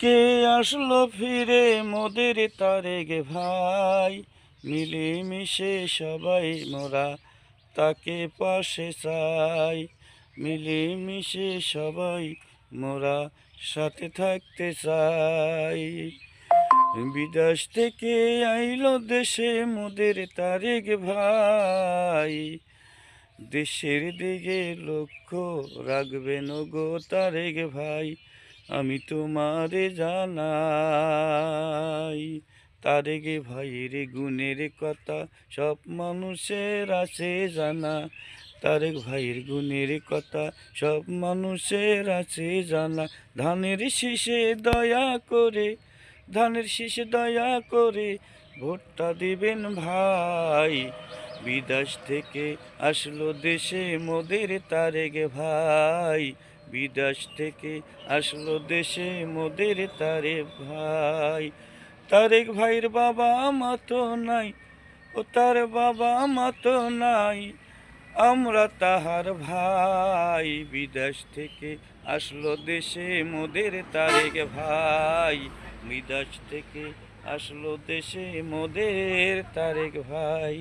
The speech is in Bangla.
থেকে আসলো ফিরে মোদের তারেক ভাই, মিলেমিশে সবাই মোরা তাকে পাশে চাই। মিলেমিশে সবাই মোরা সাথে থাকতে চাই। বিদেশ থেকে আইলো দেশে মোদের তারেক ভাই, দেশের দিকে লক্ষ্য রাখবেন গো তারেক ভাই। আমি তোমারে জানাই, তারেক ভাইয়ের গুণের কথা সব মানুষের আছে জানা। তারেক ভাইয়ের গুণের কথা সব মানুষের আছে জানা। ধানের শীষে দয়া করে, ধানের শীষে দয়া করে ভোটটা দিবেন ভাই। বিদেশ থেকে আসলো দেশে মোদের তারেক ভাই, বিদেশ থেকে আসলো দেশে মোদের তারেক ভাই। তারেক ভাইয়ের বাবা মা তো নাই, ও তার বাবা মা তো নাই, আমরা তাহার ভাই। বিদেশ থেকে আসলো দেশে মোদের তারেক ভাই, বিদেশ থেকে আসলো দেশে মোদের তারেক ভাই।